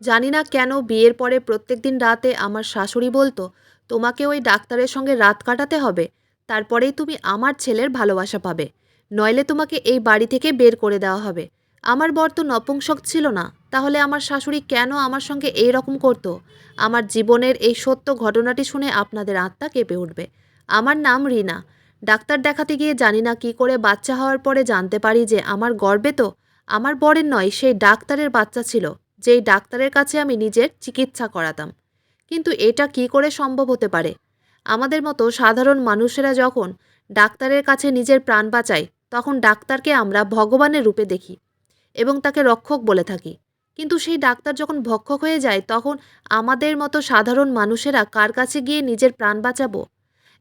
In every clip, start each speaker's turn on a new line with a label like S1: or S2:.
S1: জানি না কেন বিয়ের পরে প্রত্যেকদিন রাতে আমার শাশুড়ি বলতো, তোমাকে ওই ডাক্তারের সঙ্গে রাত কাটাতে হবে, তারপরেই তুমি আমার ছেলের ভালোবাসা পাবে, নইলে তোমাকে এই বাড়ি থেকে বের করে দেওয়া হবে। আমার বর তো নপুংসক ছিল না, তাহলে আমার শাশুড়ি কেন আমার সঙ্গে এই রকম করতো? আমার জীবনের এই সত্য ঘটনাটি শুনে আপনাদের আত্মা কেঁপে উঠবে। আমার নাম রিনা। ডাক্তার দেখাতে গিয়ে জানি না কী করে বাচ্চা হওয়ার পরে জানতে পারি যে আমার গর্ভে তো আমার বরের নয়, সেই ডাক্তারের বাচ্চা ছিল, যেই ডাক্তারের কাছে আমি নিজের চিকিৎসা করাতাম। কিন্তু এটা কি করে সম্ভব হতে পারে? আমাদের মতো সাধারণ মানুষেরা যখন ডাক্তারের কাছে নিজের প্রাণ বাঁচায়, তখন ডাক্তারকে আমরা ভগবানের রূপে দেখি এবং তাকে রক্ষক বলে থাকি। কিন্তু সেই ডাক্তার যখন ভক্ষক হয়ে যায়, তখন আমাদের মতো সাধারণ মানুষেরা কার কাছে গিয়ে নিজের প্রাণ বাঁচাবো?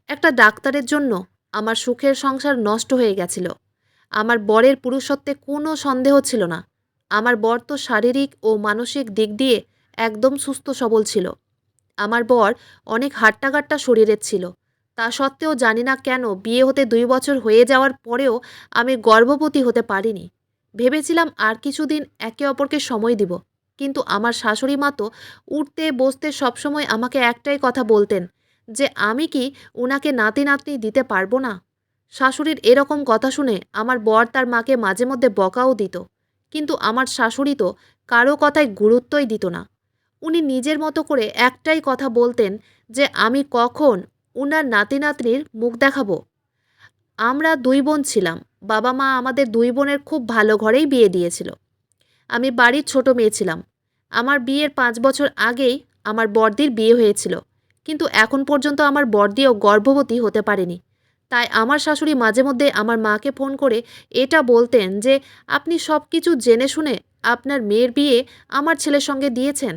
S1: একটা ডাক্তারের জন্য আমার সুখের সংসার নষ্ট হয়ে গেছিল। আমার বরের পুরুষত্বে কোনো সন্দেহ ছিল না। আমার বর তো শারীরিক ও মানসিক দিক দিয়ে একদম সুস্থ সবল ছিল। আমার বর অনেক হাট্টাগাট্টা শরীরের ছিল। তা সত্ত্বেও জানি না কেন বিয়ে হতে ২ বছর হয়ে যাওয়ার পরেও আমি গর্ভবতী হতে পারিনি। ভেবেছিলাম আর কিছুদিন একে অপরকে সময় দিব। কিন্তু আমার শাশুড়ি মা তো উঠতে বসতে সবসময় আমাকে একটাই কথা বলতেন, যে আমি কি উনাকে নাতি নাতনি দিতে পারবো না? শাশুড়ির এরকম কথা শুনে আমার বর তার মাকে মাঝে মধ্যে বকাও দিত। কিন্তু আমার শাশুড়ি তো কারো কথায় গুরুত্বই দিত না। উনি নিজের মতো করে একটাই কথা বলতেন, যে আমি কখন উনার নাতি নাতনির মুখ দেখাবো। আমরা ২ বোন ছিলাম। বাবা মা আমাদের ২ বোনের খুব ভালো ঘরেই বিয়ে দিয়েছিল। আমি বাড়ির ছোট মেয়ে ছিলাম। আমার বিয়ের ৫ বছর আগেই আমার বড়দির বিয়ে হয়েছিল। কিন্তু এখন পর্যন্ত আমার বড়দিও গর্ভবতী হতে পারেনি। তাই আমার শাশুড়ি মাঝে মধ্যে আমার মাকে ফোন করে এটা বলতেন যে, আপনি সব কিছু জেনে শুনে আপনার মেয়ের বিয়ে আমার ছেলের সঙ্গে দিয়েছেন।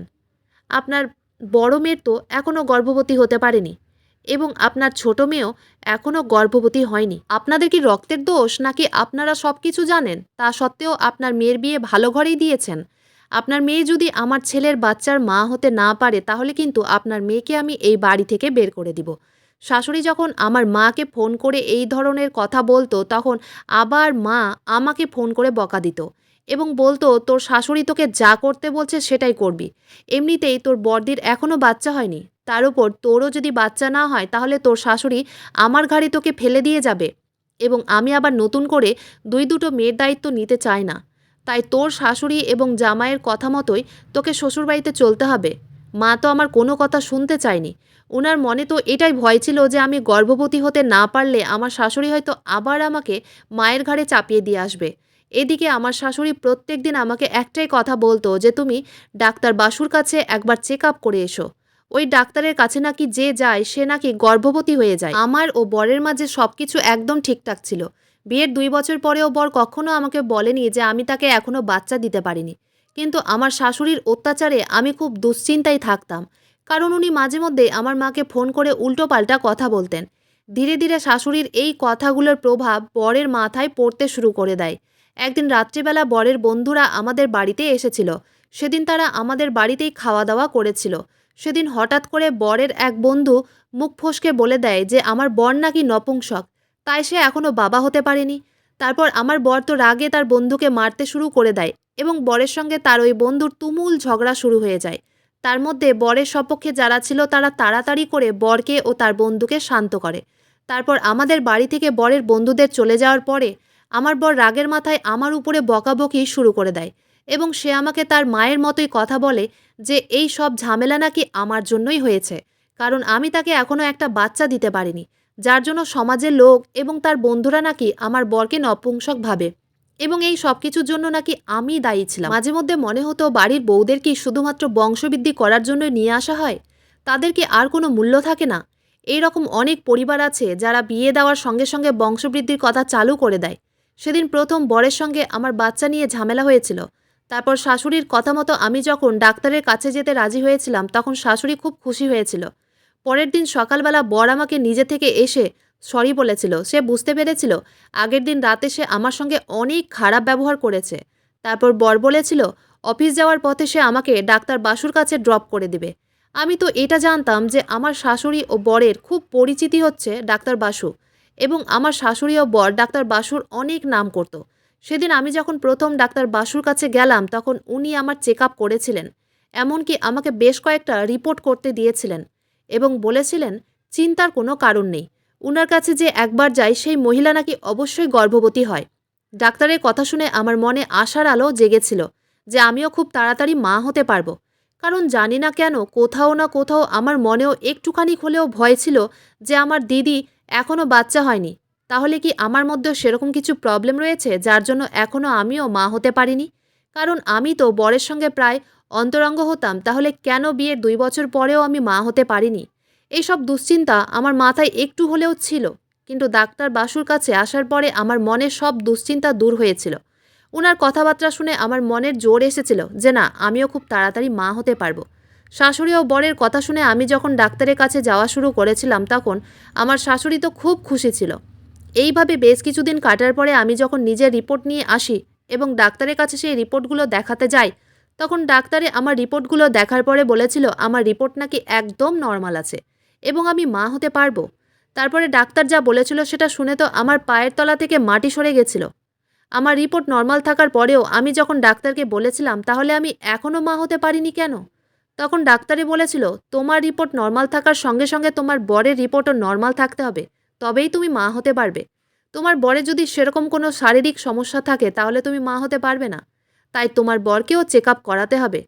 S1: আপনার বড় মেয়ের তো এখনও গর্ভবতী হতে পারেনি, এবং আপনার ছোট মেয়েও এখনও গর্ভবতী হয়নি। আপনাদের কি রক্তের দোষ, নাকি আপনারা সব কিছু জানেন তা সত্ত্বেও আপনার মেয়ের বিয়ে ভালো ঘরেই দিয়েছেন? আপনার মেয়ে যদি আমার ছেলের বাচ্চার মা হতে না পারে, তাহলে কিন্তু আপনার মেয়েকে আমি এই বাড়ি থেকে বের করে দিব। শাশুড়ি যখন আমার মাকে ফোন করে এই ধরনের কথা বলতো, তখন আবার মা আমাকে ফোন করে বকা দিত এবং বলতো, তোর শাশুড়ি তোকে যা করতে বলছে সেটাই করবি। এমনিতেই তোর বড়দির এখনও বাচ্চা হয়নি, তার উপর তোরও যদি বাচ্চা না হয়, তাহলে তোর শাশুড়ি আমার ঘাড়ে তোকে ফেলে দিয়ে যাবে, এবং আমি আবার নতুন করে দুটো মেয়ের দায়িত্ব নিতে চাই না। তাই তোর শাশুড়ি এবং জামাইয়ের কথা মতোই তোকে শ্বশুরবাড়িতে চলতে হবে। মা তো আমার কোনো কথা শুনতে চায়নি। ওনার মনে তো এটাই ভয় ছিল যে আমি গর্ভবতী হতে না পারলে আমার শাশুড়ি হয়তো আবার আমাকে মায়ের ঘাড়ে চাপিয়ে দিয়ে আসবে। এদিকে আমার শাশুড়ি প্রত্যেক দিন আমাকে একটাই কথা বলতো, যে তুমি ডাক্তার বাসুর কাছে একবার চেক আপ করে এসো। ওই ডাক্তারের কাছে নাকি যে যায় সে নাকি গর্ভবতী হয়ে যায়। আমার ও বরের মাঝে সব কিছু একদম ঠিকঠাক ছিল। বিয়ের ২ বছর পরেও বর কখনো আমাকে বলেনি যে আমি তাকে এখনও বাচ্চা দিতে পারিনি। কিন্তু আমার শাশুড়ির অত্যাচারে আমি খুব দুশ্চিন্তায় থাকতাম, কারণ উনি মাঝে মধ্যে আমার মাকে ফোন করে উল্টোপাল্টা কথা বলতেন। ধীরে ধীরে শাশুড়ির এই কথাগুলোর প্রভাব বরের মাথায় পড়তে শুরু করে দেয়। একদিন রাত্রিবেলা বরের বন্ধুরা আমাদের বাড়িতে এসেছিল। সেদিন তারা আমাদের বাড়িতেই খাওয়া দাওয়া করেছিল। সেদিন হঠাৎ করে বরের এক বন্ধু মুখ ফসকে বলে দেয় যে আমার বর নাকি নপুংসক, তাই সে এখনও বাবা হতে পারেনি। তারপর আমার বর তো রাগে তার বন্ধুকে মারতে শুরু করে দেয়, এবং বরের সঙ্গে তার ওই বন্ধুর তুমুল ঝগড়া শুরু হয়ে যায়। তার মধ্যে বরের সপক্ষে যারা ছিল তারা তাড়াতাড়ি করে বরকে ও তার বন্ধুকে শান্ত করে। তারপর আমাদের বাড়ি থেকে বরের বন্ধুদের চলে যাওয়ার পরে আমার বর রাগের মাথায় আমার উপরে বকাবকি শুরু করে দেয়, এবং সে আমাকে তার মায়ের মতোই কথা বলে, যে এই সব ঝামেলা নাকি আমার জন্যই হয়েছে, কারণ আমি তাকে এখনও একটা বাচ্চা দিতে পারিনি, যার জন্য সমাজের লোক এবং তার বন্ধুরা নাকি আমার বরকে নপুংসক ভাবে, এবং এই সব কিছুর জন্য নাকি আমি দায়ী ছিলাম। মাঝে মধ্যে মনে হতো, বাড়ির বউদের কি শুধুমাত্র বংশবৃদ্ধি করার জন্যই নিয়ে আসা হয়? তাদের কি আর কোনো মূল্য থাকে না? এই রকম অনেক পরিবার আছে যারা বিয়ে দেওয়ার সঙ্গে সঙ্গে বংশবৃদ্ধির কথা চালু করে দেয়। সেদিন প্রথম বরের সঙ্গে আমার বাচ্চা নিয়ে ঝামেলা হয়েছিল। তারপর শাশুড়ির কথা মতো আমি যখন ডাক্তারের কাছে যেতে রাজি হয়েছিলাম, তখন শাশুড়ি খুব খুশি হয়েছিল। পরের দিন সকালবেলা বর আমাকে নিজে থেকে এসে সরি বলেছিল। সে বুঝতে পেরেছিল আগের দিন রাতে সে আমার সঙ্গে অনেক খারাপ ব্যবহার করেছে। তারপর বর বলেছিল অফিস যাওয়ার পথে সে আমাকে ডাক্তার বাসুর কাছে ড্রপ করে দেবে। আমি তো এটা জানতাম যে আমার শাশুড়ি ও বরের খুব পরিচিতি হচ্ছে ডাক্তার বাসু, এবং আমার শাশুড়ি ও বর ডাক্তার বাসুর অনেক নাম করত। সেদিন আমি যখন প্রথম ডাক্তার বাসুর কাছে গেলাম, তখন উনি আমার চেক আপ করেছিলেন, এমনকি আমাকে বেশ কয়েকটা রিপোর্ট করতে দিয়েছিলেন এবং বলেছিলেন চিন্তার কোনো কারণ নেই। উনার কাছে যে একবার যায় সেই মহিলা নাকি অবশ্যই গর্ভবতী হয়। ডাক্তারের কথা শুনে আমার মনে আশার আলো জেগেছিল যে আমিও খুব তাড়াতাড়ি মা হতে পারবো। কারণ জানি না কেন কোথাও না কোথাও আমার মনেও একটুখানি হলেও ভয় ছিল যে আমার দিদি এখনও বাচ্চা হয়নি। তাহলে কি আমার মধ্যেও সেরকম কিছু প্রবলেম রয়েছে যার জন্য এখনও আমিও মা হতে পারিনি? কারণ আমি তো বরের সঙ্গে প্রায় অন্তরঙ্গ হতাম, তাহলে কেন বিয়ের ২ বছর পরেও আমি মা হতে পারিনি? এইসব দুশ্চিন্তা আমার মাথায় একটু হলেও ছিল। কিন্তু ডাক্তার বাসুর কাছে আসার পরে আমার মনের সব দুশ্চিন্তা দূর হয়েছিল। উনার কথাবার্তা শুনে আমার মনের জোর এসেছিল যে না, আমিও খুব তাড়াতাড়ি মা হতে পারবো। শাশুড়ি ও বরের কথা শুনে আমি যখন ডাক্তারের কাছে যাওয়া শুরু করেছিলাম তখন আমার শাশুড়ি তো খুব খুশি ছিল। এইভাবে বেশ কিছুদিন কাটার পরে আমি যখন নিজের রিপোর্ট নিয়ে আসি এবং ডাক্তারের কাছে সেই রিপোর্টগুলো দেখাতে যাই, তখন ডাক্তারে আমার রিপোর্টগুলো দেখার পরে বলেছিল আমার রিপোর্ট নাকি একদম নর্মাল আছে এবং আমি মা হতে পারবো। তারপরে ডাক্তার যা বলেছিল সেটা শুনে তো আমার পায়ের তলা থেকে মাটি সরে গেছিল। আমার রিপোর্ট নর্মাল থাকার পরেও আমি যখন ডাক্তারকে বলেছিলাম তাহলে আমি এখনও মা হতে পারিনি কেন, তখন ডাক্তারে বলেছিল তোমার রিপোর্ট নর্মাল থাকার সঙ্গে সঙ্গে তোমার বরের রিপোর্টও নর্মাল থাকতে হবে, তবেই তুমি মা হতে পারবে। তোমার বরের যদি সেরকম কোনো শারীরিক সমস্যা থাকে তাহলে তুমি মা হতে পারবে না। তাই তোমার বরকেও চেক আপ করাতে হবে।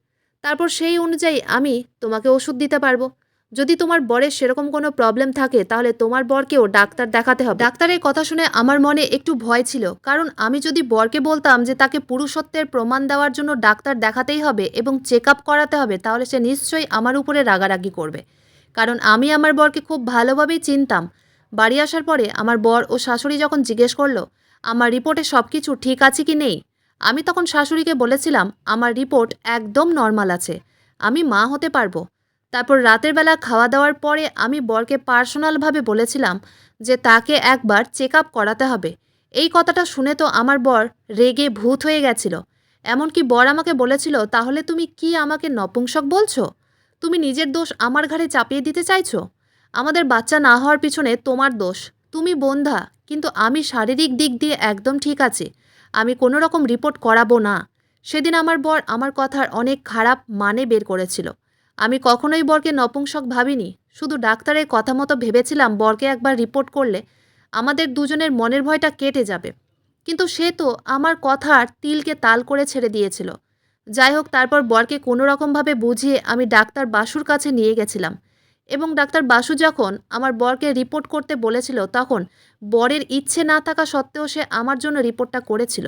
S1: তারপর সেই অনুযায়ী আমি তোমাকে ওষুধ দিতে পারবো। যদি তোমার বরের সেরকম কোনো প্রবলেম থাকে তাহলে তোমার বরকেও ডাক্তার দেখাতে হবে। ডাক্তারের কথা শুনে আমার মনে একটু ভয় ছিল, কারণ আমি যদি বরকে বলতাম যে তাকে পুরুষত্বের প্রমাণ দেওয়ার জন্য ডাক্তার দেখাতেই হবে এবং চেক আপ করাতে হবে, তাহলে সে নিশ্চয়ই আমার উপরে রাগারাগি করবে। কারণ আমি আমার বরকে খুব ভালোভাবেই চিনতাম। বাড়ি আসার পরে আমার বর ও শাশুড়ি যখন জিজ্ঞেস করলো আমার রিপোর্টে সব কিছু ঠিক আছে কি নেই, আমি তখন শাশুড়িকে বলেছিলাম আমার রিপোর্ট একদম নর্মাল আছে, আমি মা হতে পারবো। তারপর রাতের বেলা খাওয়া দাওয়ার পরে আমি বরকে পার্সোনালভাবে বলেছিলাম যে তাকে একবার চেক আপ করাতে হবে। এই কথাটা শুনে তো আমার বর রেগে ভূত হয়ে গেছিল। এমনকি বর আমাকে বলেছিল তাহলে তুমি কি আমাকে নপুংসক বলছো? তুমি নিজের দোষ আমার ঘাড়ে চাপিয়ে দিতে চাইছো? আমাদের বাচ্চা না হওয়ার পিছনে তোমার দোষ। তুমি বোন্ধা, কিন্তু আমি শারীরিক দিক দিয়ে একদম ঠিক আছি। আমি কোনো রকম রিপোর্ট করাবো না। সেদিন আমার বর আমার কথার অনেক খারাপ মানে বের করেছিল। আমি কখনোই বরকে নপুংসক ভাবিনি, শুধু ডাক্তারের কথা মতো ভেবেছিলাম বরকে একবার রিপোর্ট করলে আমাদের দুজনের মনের ভয়টা কেটে যাবে। কিন্তু সে তো আমার কথার তিলকে তাল করে ছেড়ে দিয়েছিল। যাই হোক, তারপর বরকে কোনো রকমভাবে বুঝিয়ে আমি ডাক্তার বাসুর কাছে নিয়ে গেছিলাম এবং ডাক্তার বাসু যখন আমার বরকে রিপোর্ট করতে বলেছিল তখন বরের ইচ্ছে না থাকা সত্ত্বেও সে আমার জন্য রিপোর্টটা করেছিল।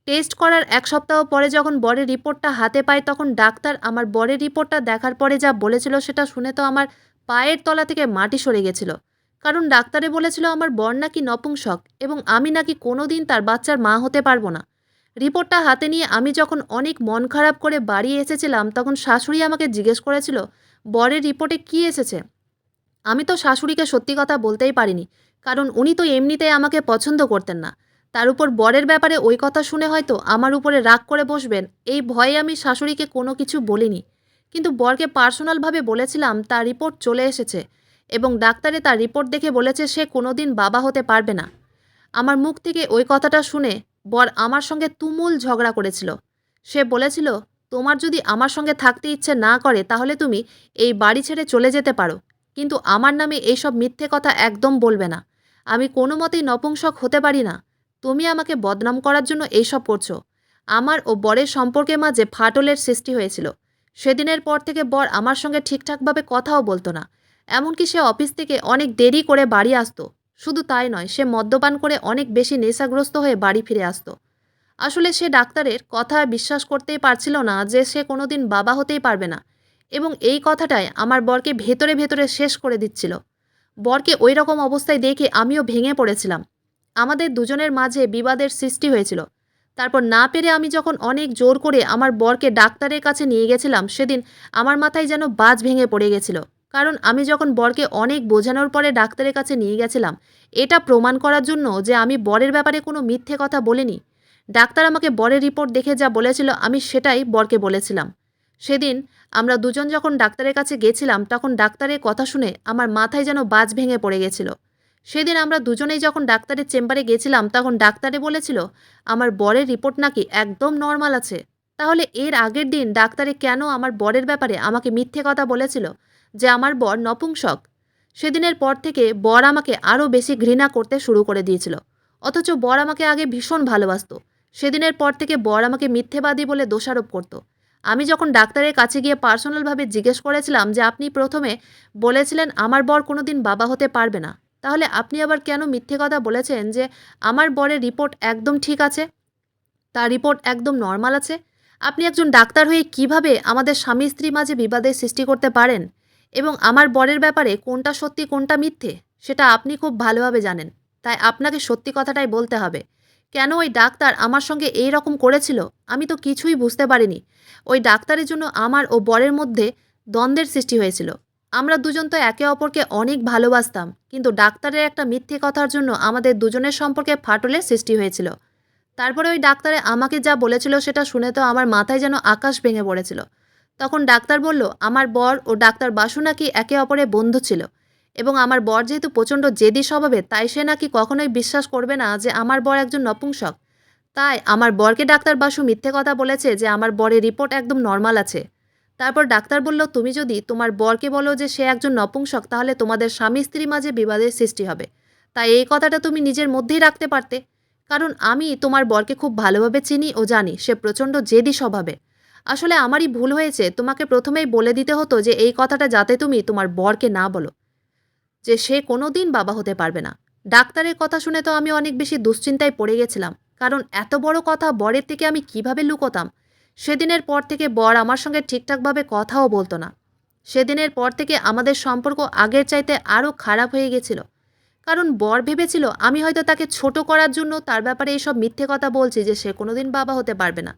S1: টেস্ট করার ১ সপ্তাহ পরে যখন বরের রিপোর্টটা হাতে পায় তখন ডাক্তার আমার বরের রিপোর্টটা দেখার পরে যা বলেছিল সেটা শুনে তো আমার পায়ের তলা থেকে মাটি সরে গেছিল। কারণ ডাক্তারে বলেছিল আমার বর নাকি নপুংসক এবং আমি নাকি কোনো দিন তার বাচ্চার মা হতে পারবো না। রিপোর্টটা হাতে নিয়ে আমি যখন অনেক মন খারাপ করে বাড়ি এসেছিলাম তখন শাশুড়ি আমাকে জিজ্ঞেস করেছিল বরের রিপোর্টে কী এসেছে। আমি তো শাশুড়িকে সত্যি কথা বলতেই পারিনি, কারণ উনি তো এমনিতেই আমাকে পছন্দ করতেন না। তার উপর বরের ব্যাপারে ওই কথা শুনে হয়তো আমার উপরে রাগ করে বসবেন, এই ভয়ে আমি শাশুড়িকে কোনো কিছু বলিনি। কিন্তু বরকে পার্সোনালভাবে বলেছিলাম তার রিপোর্ট চলে এসেছে এবং ডাক্তারে তার রিপোর্ট দেখে বলেছে সে কোনোদিন বাবা হতে পারবে না। আমার মুখ থেকে ওই কথাটা শুনে বর আমার সঙ্গে তুমুল ঝগড়া করেছিল। সে বলেছিল তোমার যদি আমার সঙ্গে থাকতে ইচ্ছে না করে তাহলে তুমি এই বাড়ি ছেড়ে চলে যেতে পারো, কিন্তু আমার নামে এইসব মিথ্যে কথা একদম বলবে না। আমি কোনো মতেই নপুংসক হতে পারি না। তুমি আমাকে বদনাম করার জন্য এইসব করছো। আমার ও বরের সম্পর্কের মাঝে ফাটলের সৃষ্টি হয়েছিল। সেদিনের পর থেকে বর আমার সঙ্গে ঠিকঠাকভাবে কথাও বলতো না। এমনকি সে অফিস থেকে অনেক দেরি করে বাড়ি আসতো। শুধু তাই নয়, সে মদ্যপান করে অনেক বেশি নেশাগ্রস্ত হয়ে বাড়ি ফিরে আসতো। আসলে সে ডাক্তারের কথা বিশ্বাস করতেই পারছিল না যে সে কোনোদিন বাবা হতেই পারবে না এবং এই কথাটাই আমার বরকে ভেতরে ভেতরে শেষ করে দিচ্ছিল। বরকে ওই রকম অবস্থায় দেখে আমিও ভেঙে পড়েছিলাম। আমাদের দুজনের মাঝে বিবাদের সৃষ্টি হয়েছিল। তারপর না পেরে আমি যখন অনেক জোর করে আমার বরকে ডাক্তারের কাছে নিয়ে গেছিলাম সেদিন আমার মাথায় যেন বাজ ভেঙে পড়ে গেছিল। কারণ আমি যখন বরকে অনেক বোঝানোর পরে ডাক্তারের কাছে নিয়ে গেছিলাম এটা প্রমাণ করার জন্য যে আমি বরের ব্যাপারে কোনো মিথ্যে কথা বলিনি, ডাক্তার আমাকে বরের রিপোর্ট দেখে যা বলেছিল আমি সেটাই বরকে বলেছিলাম। সেদিন আমরা দুজন যখন ডাক্তারের কাছে গেছিলাম তখন ডাক্তারের কথা শুনে আমার মাথায় যেন বাজ ভেঙে পড়ে গেছিল। সেদিন আমরা দুজনেই যখন ডাক্তারের চেম্বারে গেছিলাম তখন ডাক্তারে বলেছিল আমার বরের রিপোর্ট নাকি একদম নর্মাল আছে। তাহলে এর আগের দিন ডাক্তারে কেন আমার বরের ব্যাপারে আমাকে মিথ্যে কথা বলেছিল যে আমার বর নপুংসক? সেদিনের পর থেকে বর আমাকে আরও বেশি ঘৃণা করতে শুরু করে দিয়েছিল। অথচ বর আমাকে আগে ভীষণ ভালোবাসতো। সেদিনের পর থেকে বর আমাকে মিথ্যেবাদী বলে দোষারোপ করত। আমি যখন ডাক্তারের কাছে গিয়ে পার্সোনালভাবে জিজ্ঞেস করেছিলাম যে আপনি প্রথমে বলেছিলেন আমার বর কোনোদিন বাবা হতে পারবে না, তাহলে আপনি আবার কেন মিথ্যে কথা বলেছেন যে আমার বরের রিপোর্ট একদম ঠিক আছে, তার রিপোর্ট একদম নর্মাল আছে? আপনি একজন ডাক্তার হয়ে কিভাবে আমাদের স্বামী স্ত্রী মাঝে বিবাদের সৃষ্টি করতে পারেন? এবং আমার বরের ব্যাপারে কোনটা সত্যি কোনটা মিথ্যে সেটা আপনি খুব ভালোভাবে জানেন। তাই আপনাকে সত্যি কথাটাই বলতে হবে। কেন ওই ডাক্তার আমার সঙ্গে এই রকম করেছিল আমি তো কিছুই বুঝতে পারিনি। ওই ডাক্তারের জন্য আমার ও বরের মধ্যে দ্বন্দ্বের সৃষ্টি হয়েছিল। আমরা দুজন তো একে অপরকে অনেক ভালোবাসতাম, কিন্তু ডাক্তারের একটা মিথ্যে কথার জন্য আমাদের দুজনের সম্পর্কে ফাটলের সৃষ্টি হয়েছিল। তারপরে ওই ডাক্তারে আমাকে যা বলেছিল সেটা শুনে তো আমার মাথায় যেন আকাশ ভেঙে পড়েছিল। তখন ডাক্তার বলল আমার বর ও ডাক্তার বাসু নাকি একে অপরের বন্ধু ছিল, এবং আমার বর যেহেতু প্রচণ্ড জেদি স্বভাবের তাই সে নাকি কখনোই বিশ্বাস করবে না যে আমার বর একজন নপুংসক। তাই আমার বরকে ডাক্তার বাসু মিথ্যে কথা বলেছে যে আমার বরের রিপোর্ট একদম নর্মাল আছে। তারপর ডাক্তার বলল তুমি যদি তোমার বরকে বলো যে সে একজন নপুংসক তাহলে তোমাদের স্বামী স্ত্রী মাঝে বিবাদের সৃষ্টি হবে। তাই এই কথাটা তুমি নিজের মধ্যেই রাখতে পারতে। কারণ আমি তোমার বরকে খুব ভালোভাবে চিনি ও জানি সে প্রচণ্ড জেদি স্বভাবের। আসলে আমারই ভুল হয়েছে, তোমাকে প্রথমেই বলে দিতে হতো যে এই কথাটা যাতে তুমি তোমার বরকে না বলো যে সে কোনো দিন বাবা হতে পারবে না। ডাক্তারের কথা শুনে তো আমি অনেক বেশি দুশ্চিন্তায় পড়ে গেছিলাম, কারণ এত বড় কথা বরের থেকে আমি কিভাবে লুকোতাম। সেদিনের পর থেকে বর আমার সঙ্গে ঠিকঠাকভাবে কথাও বলতো না। সেদিনের পর থেকে আমাদের সম্পর্ক আগের চাইতে আরও খারাপ হয়ে গেছিল, কারণ বর ভেবেছিল আমি হয়তো তাকে ছোট করার জন্য তার ব্যাপারে এইসব মিথ্যে কথা বলছি যে সে কোনোদিন বাবা হতে পারবে না।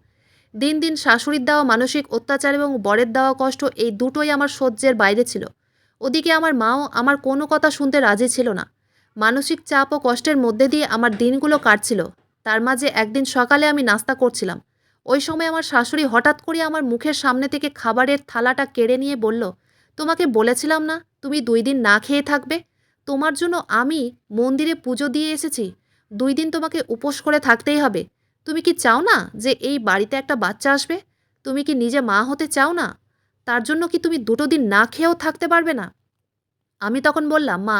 S1: দিন দিন শাশুড়ির দেওয়া মানসিক অত্যাচার এবং বরের দেওয়া কষ্ট এই দুটোই আমার সহ্যের বাইরে ছিল। ওদিকে আমার মাও আমার কোনো কথা শুনতে রাজি ছিল না। মানসিক চাপ ও কষ্টের মধ্যে দিয়ে আমার দিনগুলো কাটছিল। তার মাঝে একদিন সকালে আমি নাস্তা করছিলাম। ওই সময় আমার শাশুড়ি হঠাৎ করে আমার মুখের সামনে থেকে খাবারের থালাটা কেড়ে নিয়ে বলল, তোমাকে বলেছিলাম না তুমি 2 দিন না খেয়ে থাকবে? তোমার জন্য আমি মন্দিরে পুজো দিয়ে এসেছি। 2 দিন তোমাকে উপোস করে থাকতেই হবে। তুমি কি চাও না যে এই বাড়িতে একটা বাচ্চা আসবে? তুমি কি নিজে মা হতে চাও না? তার জন্য কি তুমি 2 দিন না খেয়েও থাকতে পারবে না? আমি তখন বললাম, মা,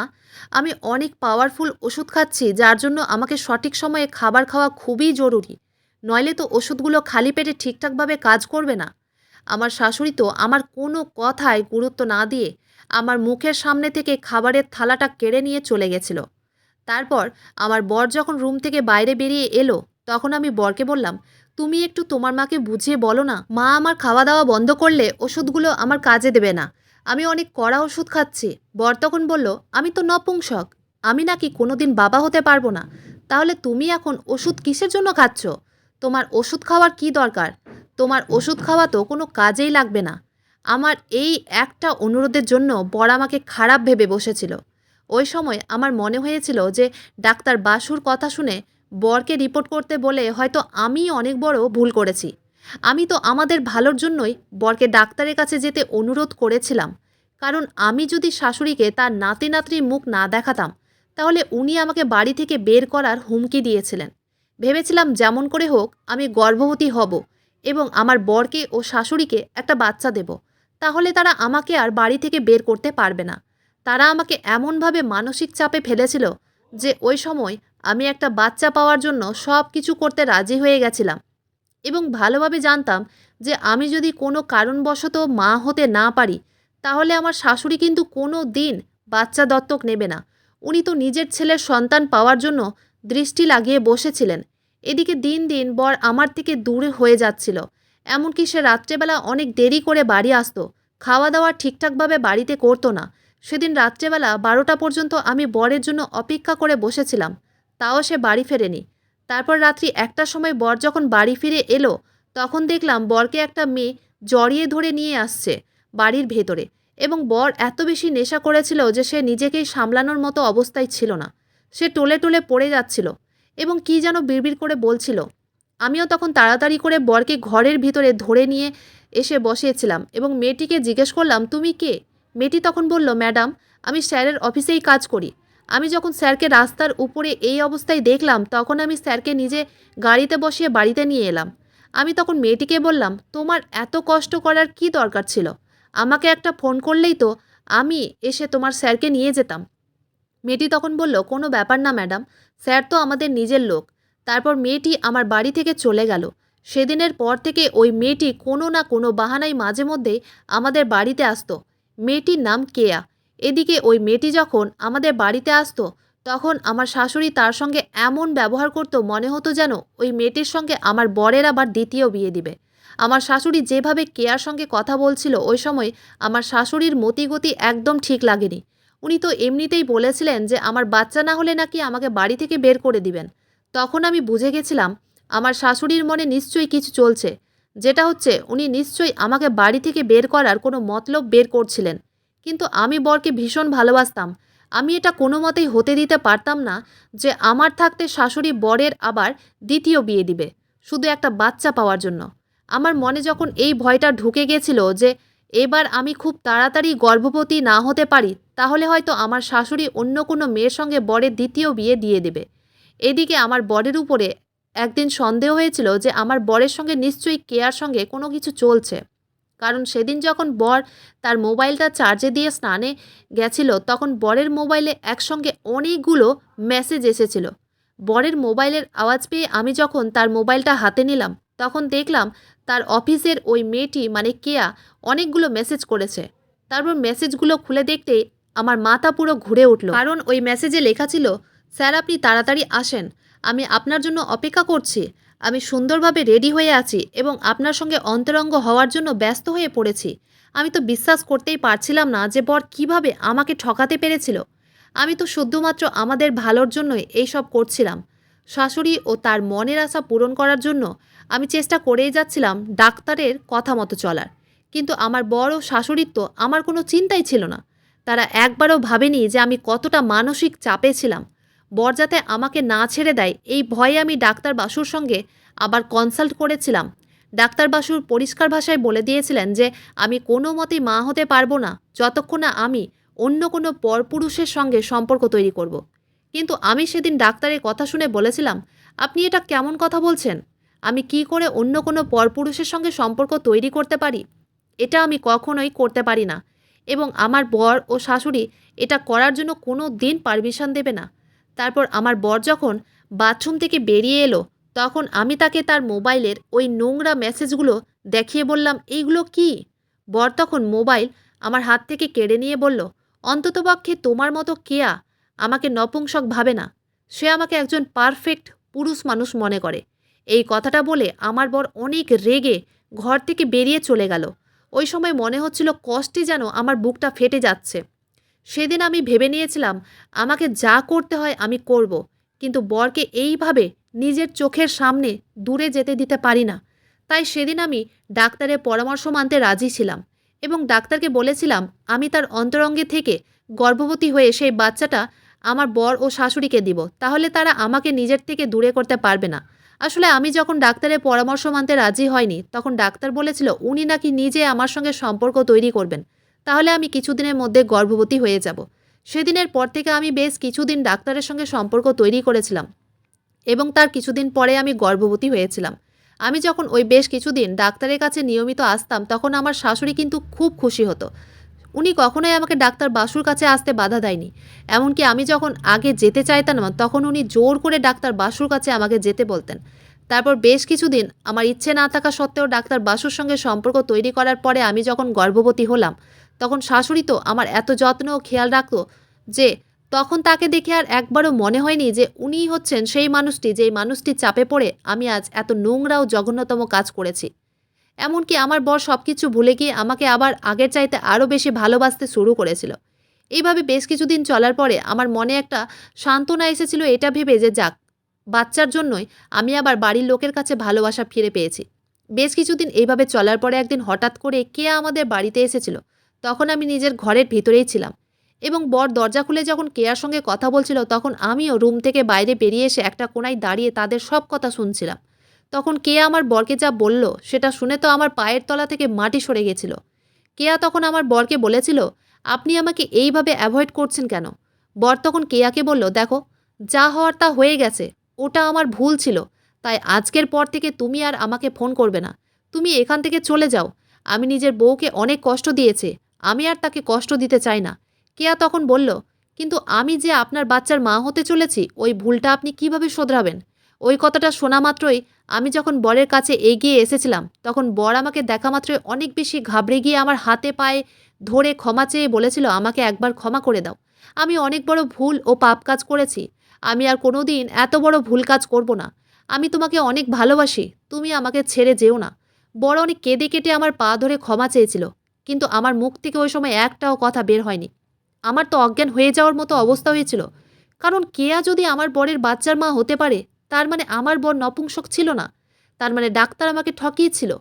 S1: আমি অনেক পাওয়ারফুল ওষুধ খাচ্ছি যার জন্য আমাকে সঠিক সময়ে খাবার খাওয়া খুবই জরুরি। নইলে তো ওষুধগুলো খালি পেটে ঠিকঠাকভাবে কাজ করবে না। আমার শাশুড়ি তো আমার কোনো কথায় গুরুত্ব না দিয়ে আমার মুখের সামনে থেকে খাবারের থালাটা কেড়ে নিয়ে চলে গেছিল। তারপর আমার বর যখন রুম থেকে বাইরে বেরিয়ে এলো, তখন আমি বরকে বললাম, তুমি একটু তোমার মাকে বুঝিয়ে বলো না, মা আমার খাওয়া দাওয়া বন্ধ করলে ওষুধগুলো আমার কাজে দেবে না। আমি অনেক কড়া ওষুধ খাচ্ছি। বর তখন বলল, আমি তো নপুংসক, আমি নাকি কোনোদিন বাবা হতে পারবো না। তাহলে তুমি এখন ওষুধ কিসের জন্য খাচ্ছ? তোমার ওষুধ খাওয়ার কি দরকার? তোমার ওষুধ খাওয়া তো কোনো কাজেই লাগবে না। আমার এই একটা অনুরোধের জন্য বর আমাকে খারাপ ভেবে বসেছিল। ওই সময় আমার মনে হয়েছিল যে ডাক্তার বাসুর কথা শুনে বরকে রিপোর্ট করতে বলে হয়তো আমি অনেক বড় ভুল করেছি। আমি তো আমাদের ভালোর জন্যই বরকে ডাক্তারের কাছে যেতে অনুরোধ করেছিলাম, কারণ আমি যদি শাশুড়িকে তার নাতি নাতনির মুখ না দেখাতাম তাহলে উনি আমাকে বাড়ি থেকে বের করার হুমকি দিয়েছিলেন। ভেবেছিলাম যেমন করে হোক আমি গর্ভবতী হব এবং আমার বরকে ও শাশুড়িকে একটা বাচ্চা দেব, তাহলে তারা আমাকে আর বাড়ি থেকে বের করতে পারবে না। তারা আমাকে এমনভাবে মানসিক চাপে ফেলেছিল যে ওই সময় আমি একটা বাচ্চা পাওয়ার জন্য সব কিছু করতে রাজি হয়ে গেছিলাম, এবং ভালোভাবে জানতাম যে আমি যদি কোনো কারণবশত মা হতে না পারি তাহলে আমার শাশুড়ি কিন্তু কোনো দিন বাচ্চা দত্তক নেবে না। উনি তো নিজের ছেলের সন্তান পাওয়ার জন্য দৃষ্টি লাগিয়ে বসেছিলেন। এদিকে দিন দিন বর আমার থেকে দূরে হয়ে যাচ্ছিল। এমনকি সে রাত্রেবেলা অনেক দেরি করে বাড়ি আসতো, খাওয়া দাওয়া ঠিকঠাকভাবে বাড়িতে করতো না। সেদিন রাত্রেবেলা 12টা পর্যন্ত আমি বরের জন্য অপেক্ষা করে বসেছিলাম, তাও সে বাড়ি ফেরেনি। তারপর রাত্রি 1টার সময় বর যখন বাড়ি ফিরে এলো, তখন দেখলাম বরকে একটা মেয়ে জড়িয়ে ধরে নিয়ে আসছে বাড়ির ভেতরে, এবং বর এত বেশি নেশা করেছিল যে সে নিজেকেই সামলানোর মতো অবস্থায় ছিল না। সে টলে টলে পড়ে যাচ্ছিল এবং কী যেন বিড়বিড় করে বলছিল। আমিও তখন তাড়াতাড়ি করে বরকে ঘরের ভিতরে ধরে নিয়ে এসে বসিয়েছিলাম এবং মেয়েটিকে জিজ্ঞেস করলাম, তুমি কে? মেয়েটি তখন বলল, ম্যাডাম, আমি স্যারের অফিসেই কাজ করি। আমি যখন স্যারকে রাস্তার উপরে এই অবস্থায় দেখলাম তখন আমি স্যারকে নিজে গাড়িতে বসিয়ে বাড়িতে নিয়ে এলাম। আমি তখন মেয়েটিকে বললাম, তোমার এত কষ্ট করার কি দরকার ছিল? আমাকে একটা ফোন করলেই তো আমি এসে তোমার স্যারকে নিয়ে যেতাম। মেয়েটি তখন বলল, কোনো ব্যাপার না ম্যাডাম, স্যার তো আমাদের নিজের লোক। তারপর মেয়েটি আমার বাড়ি থেকে চলে গেল। সেদিনের পর থেকে ওই মেয়েটি কোনো না কোনো বাহানায় মাঝে মধ্যেই আমাদের বাড়িতে আসতো। মেয়েটির নাম কেয়া। এদিকে ওই মেয়েটি যখন আমাদের বাড়িতে আসতো তখন আমার শাশুড়ি তার সঙ্গে এমন ব্যবহার করতো মনে হতো যেন ওই মেয়েটির সঙ্গে আমার বরের আবার দ্বিতীয় বিয়ে দিবে। আমার শাশুড়ি যেভাবে কেয়ার সঙ্গে কথা বলছিল ওই সময় আমার শাশুড়ির মতিগতি একদম ঠিক লাগেনি। উনি তো এমনিতেই বলেছিলেন যে আমার বাচ্চা না হলে নাকি আমাকে বাড়ি থেকে বের করে দিবেন। তখন আমি বুঝে গেছিলাম আমার শাশুড়ির মনে নিশ্চয়ই কিছু চলছে, যেটা হচ্ছে উনি নিশ্চয়ই আমাকে বাড়ি থেকে বের করার কোনো মতলব বের করছিলেন। কিন্তু আমি বরকে ভীষণ ভালোবাসতাম। আমি এটা কোনো মতেই হতে দিতে পারতাম না যে আমার থাকতে শাশুড়ি বরের আবার দ্বিতীয় বিয়ে দিবে শুধু একটা বাচ্চা পাওয়ার জন্য। আমার মনে যখন এই ভয়টা ঢুকে গেছিল যে এবার আমি খুব তাড়াতাড়ি গর্ভবতী না হতে পারি তাহলে হয়তো আমার শাশুড়ি অন্য কোনো মেয়ের সঙ্গে বরের দ্বিতীয় বিয়ে দিয়ে দেবে। এদিকে আমার বরের উপরে একদিন সন্দেহ হয়েছিল যে আমার বরের সঙ্গে নিশ্চয়ই কেয়ার সঙ্গে কোনো কিছু চলছে। কারণ সেদিন যখন বর তার মোবাইলটা চার্জে দিয়ে স্নানে গেছিল তখন বরের মোবাইলে একসঙ্গে অনেকগুলো মেসেজ এসেছিল। বরের মোবাইলের আওয়াজ পেয়ে আমি যখন তার মোবাইলটা হাতে নিলাম তখন দেখলাম তার অফিসের ওই মেয়েটি মানে কেয়া অনেকগুলো মেসেজ করেছে। তারপর মেসেজগুলো খুলে দেখতেই আমার মাথা পুরো ঘুরে উঠল, কারণ ওই মেসেজে লেখা ছিল, স্যার আপনি তাড়াতাড়ি আসেন, আমি আপনার জন্য অপেক্ষা করছি, আমি সুন্দরভাবে রেডি হয়ে আছি এবং আপনার সঙ্গে অন্তরঙ্গ হওয়ার জন্য ব্যস্ত হয়ে পড়েছি। আমি তো বিশ্বাস করতেই পারছিলাম না যে বর কিভাবে আমাকে ঠকাতে পেরেছিল। আমি তো শুধুমাত্র আমাদের ভালোর জন্যই এইসব করছিলাম। শাশুড়ি ও তার মনের আশা পূরণ করার জন্য আমি চেষ্টা করেই যাচ্ছিলাম ডাক্তারের কথা মতো চলার। কিন্তু আমার বড় শাশুড়ির তো আমার কোনো চিন্তাই ছিল না। তারা একবারও ভাবেনি যে আমি কতটা মানসিক চাপে ছিলাম। বর যাতে আমাকে না ছেড়ে দেয় এই ভয়ে আমি ডাক্তার বাসুর সঙ্গে আবার কনসাল্ট করেছিলাম। ডাক্তার বাসুর পরিষ্কার ভাষায় বলে দিয়েছিলেন যে আমি কোনো মতেই মা হতে পারবো না যতক্ষণ না আমি অন্য কোনো পরপুরুষের সঙ্গে সম্পর্ক তৈরি করব। কিন্তু আমি সেদিন ডাক্তারের কথা শুনে বলেছিলাম, আপনি এটা কেমন কথা বলছেন? আমি কি করে অন্য কোনো পরপুরুষের সঙ্গে সম্পর্ক তৈরি করতে পারি? এটা আমি কখনোই করতে পারি না এবং আমার বর ও শাশুড়ি এটা করার জন্য কোনো দিন পারমিশন দেবে না। তারপর আমার বর যখন বাথরুম থেকে বেরিয়ে এলো তখন আমি তাকে তার মোবাইলের ওই নোংরা মেসেজগুলো দেখিয়ে বললাম, এইগুলো কি? বর তখন মোবাইল আমার হাত থেকে কেড়ে নিয়ে বলল, অন্ততপক্ষে তোমার মতো কেয়া আমাকে নপুংসক ভাবে না, সে আমাকে একজন পারফেক্ট পুরুষ মানুষ মনে করে। এই কথাটা বলে আমার বর অনেক রেগে ঘর থেকে বেরিয়ে চলে গেল। ওই সময় মনে হচ্ছিল কষ্টে যেন আমার বুকটা ফেটে যাচ্ছে। সেদিন আমি ভেবে নিয়েছিলাম আমাকে যা করতে হয় আমি করব, কিন্তু বরকে এইভাবে নিজের চোখের সামনে দূরে যেতে দিতে পারি না। তাই সেদিন আমি ডাক্তারের পরামর্শ মানতে রাজি ছিলাম এবং ডাক্তারকে বলেছিলাম আমি তার অন্তরঙ্গে থেকে গর্ভবতী হয়ে সেই বাচ্চাটা আমার বর ও শাশুড়িকে দিব, তাহলে তারা আমাকে নিজের থেকে দূরে করতে পারবে না। আসলে আমি যখন ডাক্তারের পরামর্শ মানতে রাজি হয়নি তখন ডাক্তার বলেছিল উনি নাকি নিজে আমার সঙ্গে সম্পর্ক তৈরি করবেন, তাহলে আমি কিছুদিনের মধ্যে গর্ভবতী হয়ে যাব। সেদিনের পর থেকে আমি বেশ কিছুদিন ডাক্তারের সঙ্গে সম্পর্ক তৈরি করেছিলাম এবং তার কিছুদিন পরে আমি গর্ভবতী হয়েছিলাম। আমি যখন ওই বেশ কিছুদিন ডাক্তারের কাছে নিয়মিত আসতাম তখন আমার শাশুড়ি কিন্তু খুব খুশি হতো। উনি কখনোই আমাকে ডাক্তার বাসুর কাছে আসতে বাধা দেয়নি। এমনকি আমি যখন আগে যেতে চাইতাম না তখন উনি জোর করে ডাক্তার বাসুর কাছে আমাকে যেতে বলতেন। তারপর বেশ কিছুদিন আমার ইচ্ছে না থাকা সত্ত্বেও ডাক্তার বাসুর সঙ্গে সম্পর্ক তৈরি করার পরে আমি যখন গর্ভবতী হলাম তখন শাশুড়ি তো আমার এত যত্ন ও খেয়াল রাখতো যে তখন তাকে দেখে আর একবারও মনে হয়নি যে উনিই হচ্ছেন সেই মানুষটি যেই মানুষটির চাপে পড়ে আমি আজ এত নোংরা ও জঘন্যতম কাজ করেছি। এমনকি আমার বর সব কিছু ভুলে গিয়ে আমাকে আবার আগের চাইতে আরও বেশি ভালোবাসতে শুরু করেছিল। এইভাবে বেশ কিছুদিন চলার পরে আমার মনে একটা সান্ত্বনা এসেছিল এটা ভেবে যে যাক, বাচ্চার জন্যই আমি আবার বাড়ির লোকের কাছে ভালোবাসা ফিরে পেয়েছি। বেশ কিছুদিন এইভাবে চলার পরে একদিন হঠাৎ করে কে আমাদের বাড়িতে এসেছিল। তখন আমি নিজের ঘরের ভিতরেই ছিলাম এবং বর দরজা খুলে যখন কেয়ার সঙ্গে কথা বলছিল তখন আমিও রুম থেকে বাইরে বেরিয়ে এসে একটা কোণায় দাঁড়িয়ে তাদের সব কথা শুনছিলাম। তখন কেয়া আমার বরকে যা বলল সেটা শুনে তো আমার পায়ের তলা থেকে মাটি সরে গেছিল। কেয়া তখন আমার বরকে বলেছিল, আপনি আমাকে এইভাবে অ্যাভয়েড করছেন কেন? বর তখন কেয়াকে বলল, দেখো, যা হওয়ার তা হয়ে গেছে, ওটা আমার ভুল ছিল, তাই আজকের পর থেকে তুমি আর আমাকে ফোন করবে না। তুমি এখান থেকে চলে যাও। আমি নিজের বউকে অনেক কষ্ট দিয়েছি। আমি আর তাকে কষ্ট দিতে চাই না। কেয়া তখন বলল, কিন্তু আমি যে আপনার বাচ্চার মা হতে চলেছি, ওই ভুলটা আপনি কিভাবে শোধরাবেন? ওই কথাটা শোনা মাত্রই আমি যখন বরের কাছে এগিয়ে এসেছিলাম, তখন বর আমাকে দেখা মাত্রই অনেক বেশি ঘাবড়ে গিয়ে আমার হাতে পায়ে ধরে ক্ষমা চেয়ে বলেছিল, আমাকে একবার ক্ষমা করে দাও। আমি অনেক বড় ভুল ও পাপ কাজ করেছি। আমি আর কোনোদিন এত বড় ভুল কাজ করব না। আমি তোমাকে অনেক ভালোবাসি। তুমি আমাকে ছেড়ে যেও না। বর অনেক কেঁদে কেটে আমার পা ধরে ক্ষমা চেয়েছিল। কিন্তু আমার মুখ থেকে ওই সময় একটাও কথা বের হয়নি। আমার তো অজ্ঞান হয়ে যাওয়ার মতো অবস্থা হয়েছিল। কারণ কেয়া যদি আমার বরের বাচ্চার মা হতে পারে, তার মানে আমার বর নপুংসক ছিল না। তার মানে ডাক্তার আমাকে ঠকিয়েছিল।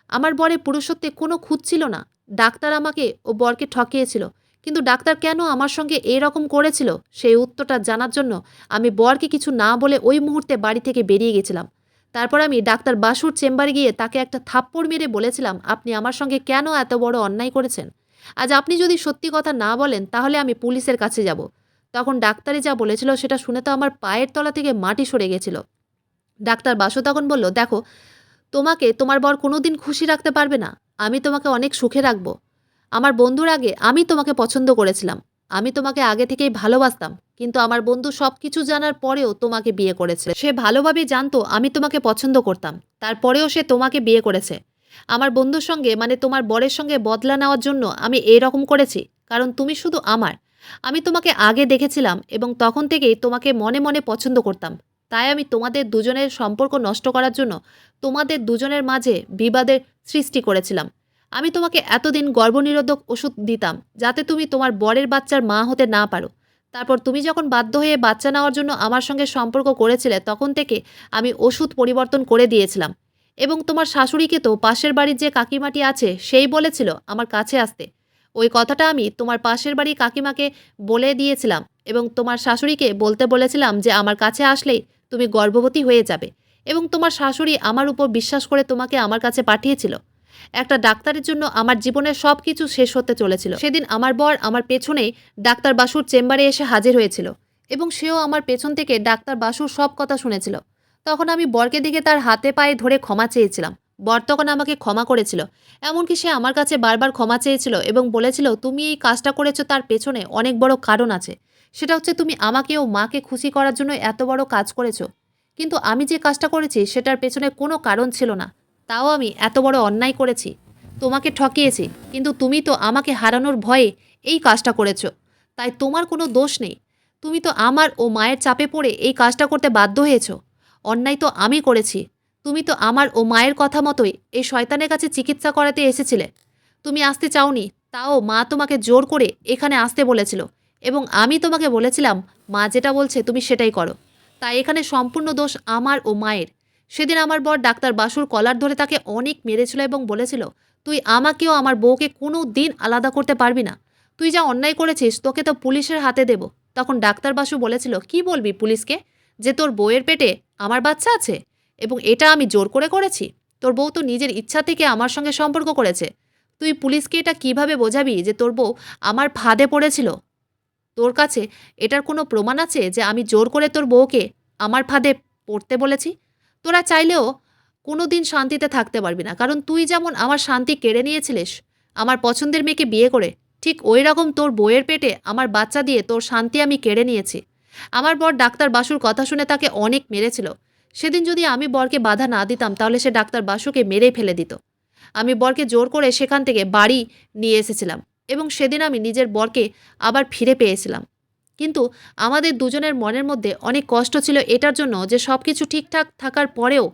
S1: আমার বরের পুরুষত্বে কোনো খুঁত ছিল না। ডাক্তার আমাকে ও বরকে ঠকিয়েছিল। কিন্তু ডাক্তার কেন আমার সঙ্গে এরকম করেছিল, সেই উত্তরটা জানার জন্য আমি বরকে কিছু না বলে ওই মুহূর্তে বাড়ি থেকে বেরিয়ে গেছিলাম। তারপর আমি ডাক্তার বাসুর চেম্বারে গিয়ে তাকে একটা থাপ্পড় মেরে বলেছিলাম, আপনি আমার সঙ্গে কেন এত বড় অন্যায় করেছেন? আজ আপনি যদি সত্যি কথা না বলেন, তাহলে আমি পুলিশের কাছে যাব। তখন ডাক্তারে যা বলেছিল সেটা শুনে তো আমার পায়ের তলা থেকে মাটি সরে গেছিল। ডাক্তার বাসু তখন বলল, দেখো, তোমাকে তোমার বর কোনোদিন খুশি রাখতে পারবে না। আমি তোমাকে অনেক সুখে রাখব। আমার বন্ধুর আগে আমি তোমাকে পছন্দ করেছিলাম। আমি তোমাকে আগে থেকেই ভালোবাসতাম। কিন্তু আমার বন্ধু সব কিছু জানার পরেও তোমাকে বিয়ে করেছে। সে ভালোভাবেই জানতো আমি তোমাকে পছন্দ করতাম। তারপরেও সে তোমাকে বিয়ে করেছে। আমার বন্ধুর সঙ্গে, মানে তোমার বরের সঙ্গে বদলা নেওয়ার জন্য আমি এরকম করেছি। কারণ তুমি শুধু আমার। আমি তোমাকে আগে দেখেছিলাম এবং তখন থেকেই তোমাকে মনে মনে পছন্দ করতাম। তাই আমি তোমাদের দুজনের সম্পর্ক নষ্ট করার জন্য তোমাদের দুজনের মাঝে বিবাদের সৃষ্টি করেছিলাম। আমি তোমাকে এতদিন গর্ভনিরোধক ওষুধ দিতাম, যাতে তুমি তোমার বরের বাচ্চার মা হতে না পারো। তারপর তুমি যখন বাধ্য হয়ে বাচ্চা নেওয়ার জন্য আমার সঙ্গে সম্পর্ক করেছিলে, তখন থেকে আমি ওষুধ পরিবর্তন করে দিয়েছিলাম। এবং তোমার শাশুড়িকে তো পাশের বাড়ির যে কাকিমাটি আছে সেই বলেছিল আমার কাছে আসতে। ওই কথাটা আমি তোমার পাশের বাড়ির কাকিমাকে বলে দিয়েছিলাম এবং তোমার শাশুড়িকে বলতে বলেছিলাম যে আমার কাছে আসলেই তুমি গর্ভবতী হয়ে যাবে। এবং তোমার শাশুড়ি আমার উপর বিশ্বাস করে তোমাকে আমার কাছে পাঠিয়েছিল। একটা ডাক্তারের জন্য আমার জীবনের সব কিছু শেষ হতে চলেছিল। সেদিন আমার বর আমার পেছনেই ডাক্তার বাসুর চেম্বারে এসে হাজির হয়েছিল এবং সেও আমার পেছন থেকে ডাক্তার বাসুর সব কথা শুনেছিল। তখন আমি বরকে দেখে তার হাতে পায়ে ধরে ক্ষমা চেয়েছিলাম। বর তখন আমাকে ক্ষমা করেছিল। এমনকি সে আমার কাছে বারবার ক্ষমা চেয়েছিল এবং বলেছিল, তুমি এই কাজটা করেছো তার পেছনে অনেক বড় কারণ আছে। সেটা হচ্ছে তুমি আমাকে ও মাকে খুশি করার জন্য এত বড় কাজ করেছো। কিন্তু আমি যে কাজটা করেছি সেটার পেছনে কোনো কারণ ছিল না। তাও আমি এত বড় অন্যায় করেছি। তোমাকে ঠকিয়েছি। কিন্তু তুমি তো আমাকে হারানোর ভয়ে এই কাজটা করেছো। তাই তোমার কোনো দোষ নেই। তুমি তো আমার ও মায়ের চাপে পড়ে এই কাজটা করতে বাধ্য হয়েছো। অন্যায় তো আমি করেছি। তুমি তো আমার ও মায়ের কথা মতোই এই শয়তানের কাছে চিকিৎসা করাতে এসেছিলে। তুমি আসতে চাওনি, তাও মা তোমাকে জোর করে এখানে আসতে বলেছিল এবং আমি তোমাকে বলেছিলাম, মা যেটা বলছে তুমি সেটাই করো। তাই এখানে সম্পূর্ণ দোষ আমার ও মায়ের। সেদিন আমার বর ডাক্তার বাসুর কলার ধরে তাকে অনেক মেরেছিল এবং বলেছিল, তুই আমাকেও আমার বউকে কোনো দিন আলাদা করতে পারবি না। তুই যা অন্যায় করেছিস তোকে তো পুলিশের হাতে দেব। তখন ডাক্তার বাসু বলেছিল, কি বলবি পুলিশকে, যে তোর বউয়ের পেটে আমার বাচ্চা আছে এবং এটা আমি জোর করে করেছি? তোর বউ তো নিজের ইচ্ছা থেকে আমার সঙ্গে সম্পর্ক করেছে। তুই পুলিশকে এটা কিভাবে বোঝাবি যে তোর বউ আমার ফাঁদে পড়েছিল? তোর কাছে এটার কোনো প্রমাণ আছে যে আমি জোর করে তোর বউকে আমার ফাঁদে পড়তে বলেছি? তোরা চাইলেও কোনো দিন শান্তিতে থাকতে পারবি না। কারণ তুই যেমন আমার শান্তি কেড়ে নিয়েছিলিস আমার পছন্দের মেয়েকে বিয়ে করে, ঠিক ওই রকম তোর বউয়ের পেটে আমার বাচ্চা দিয়ে তোর শান্তি আমি কেড়ে নিয়েছি। আমার বর ডাক্তার বাসুর কথা শুনে তাকে অনেক মেরেছিল। সেদিন যদি আমি বরকে বাধা না দিতাম, তাহলে সে ডাক্তার বাসুকে মেরেই ফেলে দিত। আমি বরকে জোর করে সেখান থেকে বাড়ি নিয়ে এসেছিলাম এবং সেদিন আমি নিজের বরকে আবার ফিরে পেয়েছিলাম। কিন্তু আমাদের দুজনের মনের মধ্যে অনেক কষ্ট ছিল এটার জন্য যে সব কিছু ঠিকঠাক থাকার পরেও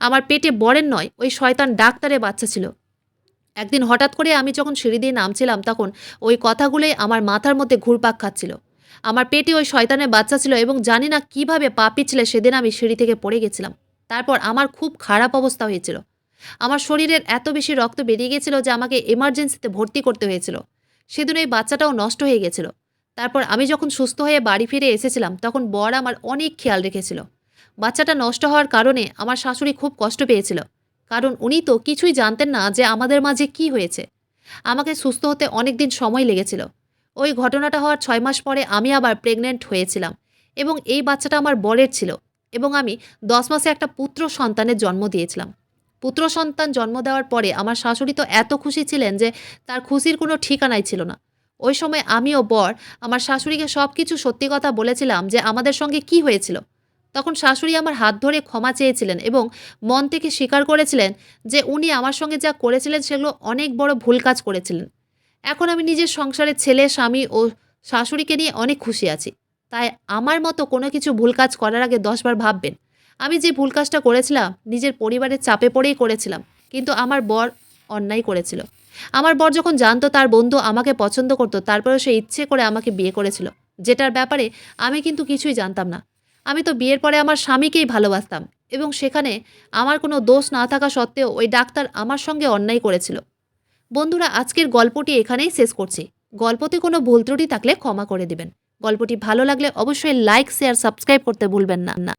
S1: আমার পেটে বরের নয়, ওই শয়তান ডাক্তারের বাচ্চা ছিল। একদিন হঠাৎ করে আমি যখন সিঁড়ি দিয়ে নামছিলাম, তখন ওই কথাগুলোই আমার মাথার মধ্যে ঘুরপাক খাচ্ছিল। আমার পেটে ওই শয়তানের বাচ্চা ছিল এবং জানি না কিভাবে পা পিছলে সেদিন আমি সিঁড়ি থেকে পড়ে গেছিলাম। তারপর আমার খুব খারাপ অবস্থা হয়েছিল। আমার শরীরের এত বেশি রক্ত বেরিয়ে গেছিল যে আমাকে এমার্জেন্সিতে ভর্তি করতে হয়েছিল। সেদিন ওই বাচ্চাটাও নষ্ট হয়ে গেছিল। তারপর আমি যখন সুস্থ হয়ে বাড়ি ফিরে এসেছিলাম, তখন বর আমার অনেক খেয়াল রেখেছিল। বাচ্চাটা নষ্ট হওয়ার কারণে আমার শাশুড়ি খুব কষ্ট পেয়েছিল। কারণ উনি তো কিছুই জানতেন না যে আমাদের মাঝে কি হয়েছে। আমাকে সুস্থ হতে অনেক দিন সময় লেগেছিল। ওই ঘটনাটা হওয়ার 6 মাস পরে আমি আবার প্রেগনেন্ট হয়েছিলাম এবং এই বাচ্চাটা আমার বরের ছিল এবং আমি 10 মাসে একটা পুত্র সন্তানের জন্ম দিয়েছিলাম। পুত্র সন্তান জন্ম দেওয়ার পরে আমার শাশুড়ি তো এত খুশি ছিলেন যে তার খুশির কোনো ঠিকানাই ছিল না। ওই সময় আমি ও বর আমার শাশুড়িকে সবকিছু সত্যি কথা বলেছিলাম যে আমাদের সঙ্গে কি হয়েছিল। তখন শাশুড়ি আমার হাত ধরে ক্ষমা চেয়েছিলেন এবং মন থেকে স্বীকার করেছিলেন যে উনি আমার সঙ্গে যা করেছিলেন সেগুলো অনেক বড় ভুল কাজ করেছিলেন। এখন আমি নিজের সংসারে ছেলে, স্বামী ও শাশুড়িকে নিয়ে অনেক খুশি আছি। তাই আমার মতো কোনো কিছু ভুল কাজ করার আগে ১০ বার ভাববেন। আমি যে ভুল কাজটা করেছিলাম নিজের পরিবারের চাপে পড়েই করেছিলাম। কিন্তু আমার বর অন্যায় করেছিল। আমার বর যখন জানতো তার বন্ধু আমাকে পছন্দ করত, তারপরেও সে ইচ্ছে করে আমাকে বিয়ে করেছিল। যেটার ব্যাপারে আমি কিন্তু কিছুই জানতাম না। আমি তো বিয়ের পরে আমার স্বামীকেই ভালোবাসতাম এবং সেখানে আমার কোনো দোষ না থাকা সত্ত্বেও ওই ডাক্তার আমার সঙ্গে অন্যায় করেছিল। বন্ধুরা, আজকের গল্পটি এখানেই শেষ করছি। গল্পতে কোনো ভুল ত্রুটি থাকলে ক্ষমা করে দিবেন। গল্পটি ভালো লাগলে অবশ্যই লাইক, শেয়ার, সাবস্ক্রাইব করতে ভুলবেন না।